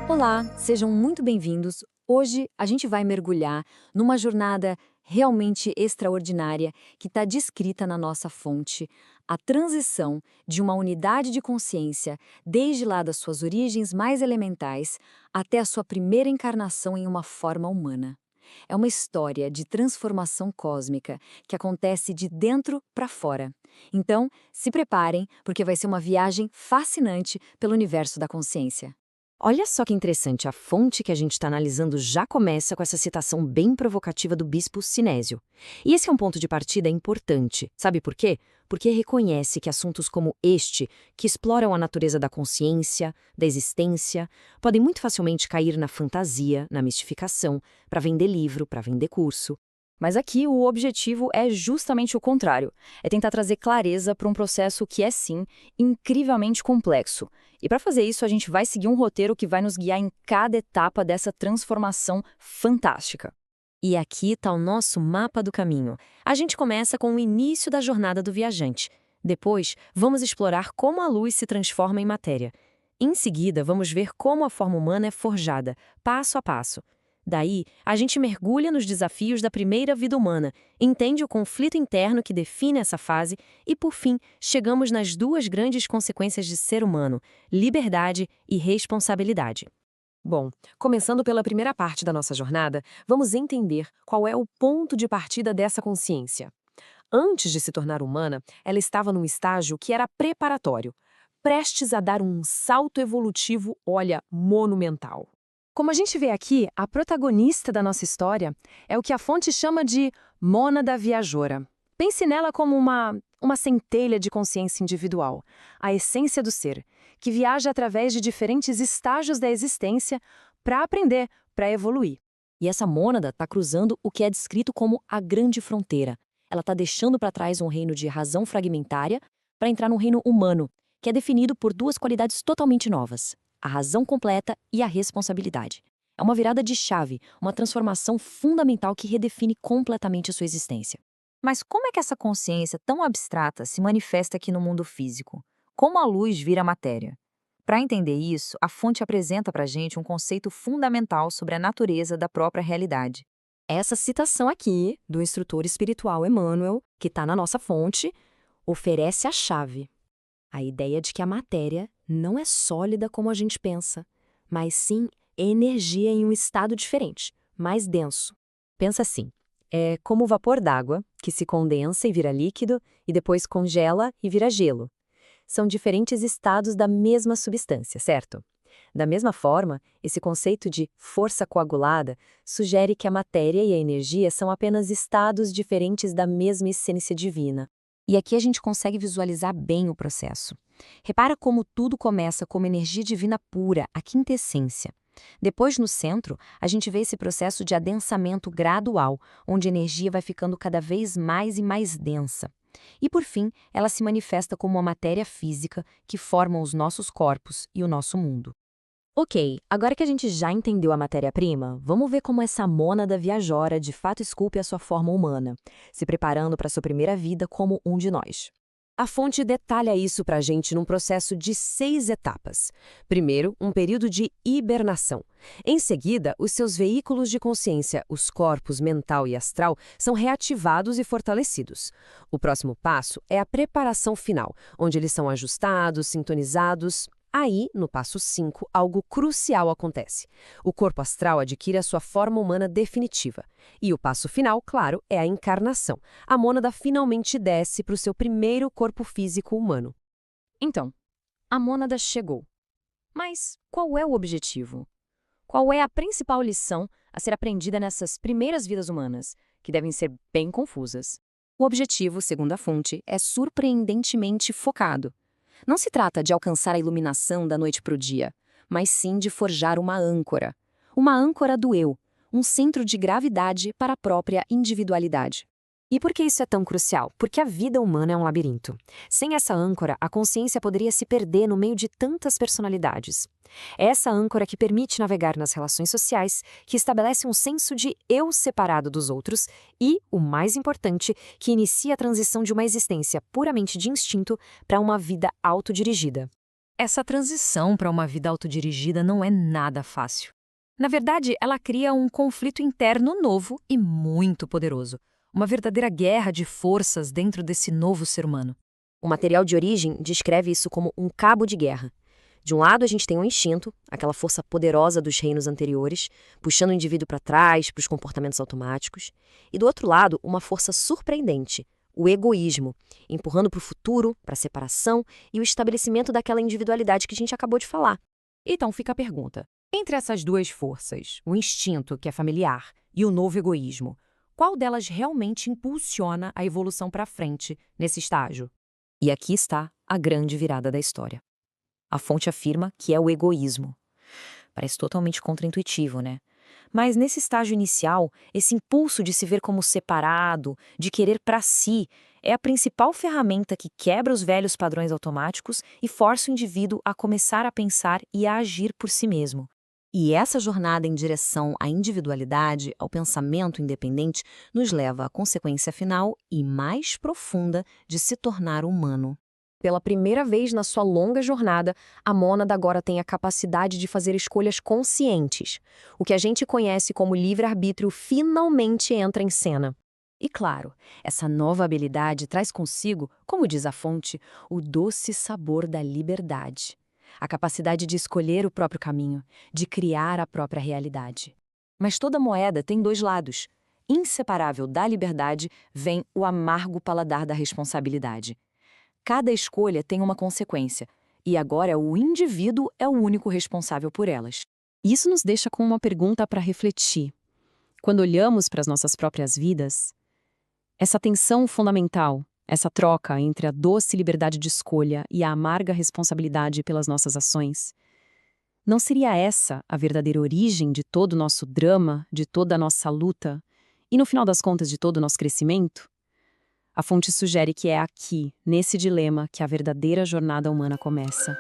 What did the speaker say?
Olá, sejam muito bem-vindos. Hoje a gente vai mergulhar numa jornada realmente extraordinária que está descrita na nossa fonte, a transição de uma unidade de consciência, desde lá das suas origens mais elementais, até a sua primeira encarnação em uma forma humana. É uma história de transformação cósmica que acontece de dentro para fora. Então, se preparem, porque vai ser uma viagem fascinante pelo universo da consciência. Olha só que interessante, a fonte que a gente está analisando já começa com essa citação bem provocativa do bispo Sinésio. E esse é um ponto de partida importante. Sabe por quê? Porque reconhece que assuntos como este, que exploram a natureza da consciência, da existência, podem muito facilmente cair na fantasia, na mistificação, para vender livro, para vender curso. Mas aqui o objetivo é justamente o contrário, é tentar trazer clareza para um processo que é, sim, incrivelmente complexo. E para fazer isso, a gente vai seguir um roteiro que vai nos guiar em cada etapa dessa transformação fantástica. E aqui está o nosso mapa do caminho. A gente começa com o início da jornada do viajante. Depois, vamos explorar como a luz se transforma em matéria. Em seguida, vamos ver como a forma humana é forjada, passo a passo. Daí, a gente mergulha nos desafios da primeira vida humana, entende o conflito interno que define essa fase e, por fim, chegamos nas duas grandes consequências de ser humano: liberdade e responsabilidade. Bom, começando pela primeira parte da nossa jornada, vamos entender qual é o ponto de partida dessa consciência. Antes de se tornar humana, ela estava num estágio que era preparatório, prestes a dar um salto evolutivo, olha, monumental. Como a gente vê aqui, a protagonista da nossa história é o que a fonte chama de mônada viajora. Pense nela como uma centelha de consciência individual, a essência do ser, que viaja através de diferentes estágios da existência para aprender, para evoluir. E essa mônada está cruzando o que é descrito como a grande fronteira. Ela está deixando para trás um reino de razão fragmentária para entrar num reino humano, que é definido por duas qualidades totalmente novas: a razão completa e a responsabilidade. É uma virada de chave, uma transformação fundamental que redefine completamente a sua existência. Mas como é que essa consciência tão abstrata se manifesta aqui no mundo físico? Como a luz vira matéria? Para entender isso, a fonte apresenta para a gente um conceito fundamental sobre a natureza da própria realidade. Essa citação aqui, do instrutor espiritual Emmanuel, que está na nossa fonte, oferece a chave. A ideia de que a matéria não é sólida como a gente pensa, mas sim energia em um estado diferente, mais denso. Pensa assim, é como o vapor d'água, que se condensa e vira líquido, e depois congela e vira gelo. São diferentes estados da mesma substância, certo? Da mesma forma, esse conceito de força coagulada sugere que a matéria e a energia são apenas estados diferentes da mesma essência divina. E aqui a gente consegue visualizar bem o processo. Repara como tudo começa como energia divina pura, a quintessência. Depois, no centro, a gente vê esse processo de adensamento gradual, onde a energia vai ficando cada vez mais e mais densa. E, por fim, ela se manifesta como uma matéria física que forma os nossos corpos e o nosso mundo. Ok, agora que a gente já entendeu a matéria-prima, vamos ver como essa mônada viajora de fato esculpe a sua forma humana, se preparando para sua primeira vida como um de nós. A fonte detalha isso para a gente num processo de 6 etapas. Primeiro, um período de hibernação. Em seguida, os seus veículos de consciência, os corpos mental e astral, são reativados e fortalecidos. O próximo passo é a preparação final, onde eles são ajustados, sintonizados. Aí, no passo 5, algo crucial acontece. O corpo astral adquire a sua forma humana definitiva. E o passo final, claro, é a encarnação. A mônada finalmente desce para o seu primeiro corpo físico humano. Então, a mônada chegou. Mas qual é o objetivo? Qual é a principal lição a ser aprendida nessas primeiras vidas humanas, que devem ser bem confusas? O objetivo, segundo a fonte, é surpreendentemente focado. Não se trata de alcançar a iluminação da noite para o dia, mas sim de forjar uma âncora do eu, um centro de gravidade para a própria individualidade. E por que isso é tão crucial? Porque a vida humana é um labirinto. Sem essa âncora, a consciência poderia se perder no meio de tantas personalidades. É essa âncora que permite navegar nas relações sociais, que estabelece um senso de eu separado dos outros e, o mais importante, que inicia a transição de uma existência puramente de instinto para uma vida autodirigida. Essa transição para uma vida autodirigida não é nada fácil. Na verdade, ela cria um conflito interno novo e muito poderoso. Uma verdadeira guerra de forças dentro desse novo ser humano. O material de origem descreve isso como um cabo de guerra. De um lado, a gente tem um instinto, aquela força poderosa dos reinos anteriores, puxando o indivíduo para trás, para os comportamentos automáticos. E do outro lado, uma força surpreendente, o egoísmo, empurrando para o futuro, para a separação e o estabelecimento daquela individualidade que a gente acabou de falar. Então fica a pergunta. Entre essas duas forças, o instinto, que é familiar, e o novo egoísmo, qual delas realmente impulsiona a evolução para frente nesse estágio? E aqui está a grande virada da história. A fonte afirma que é o egoísmo. Parece totalmente contraintuitivo, né? Mas nesse estágio inicial, esse impulso de se ver como separado, de querer para si, é a principal ferramenta que quebra os velhos padrões automáticos e força o indivíduo a começar a pensar e a agir por si mesmo. E essa jornada em direção à individualidade, ao pensamento independente, nos leva à consequência final e mais profunda de se tornar humano. Pela primeira vez na sua longa jornada, a mônada agora tem a capacidade de fazer escolhas conscientes. O que a gente conhece como livre-arbítrio finalmente entra em cena. E claro, essa nova habilidade traz consigo, como diz a fonte, o doce sabor da liberdade. A capacidade de escolher o próprio caminho, de criar a própria realidade. Mas toda moeda tem dois lados. Inseparável da liberdade vem o amargo paladar da responsabilidade. Cada escolha tem uma consequência, e agora o indivíduo é o único responsável por elas. Isso nos deixa com uma pergunta para refletir. Quando olhamos para as nossas próprias vidas, essa tensão fundamental, essa troca entre a doce liberdade de escolha e a amarga responsabilidade pelas nossas ações, não seria essa a verdadeira origem de todo o nosso drama, de toda a nossa luta e, no final das contas, de todo o nosso crescimento? A fonte sugere que é aqui, nesse dilema, que a verdadeira jornada humana começa.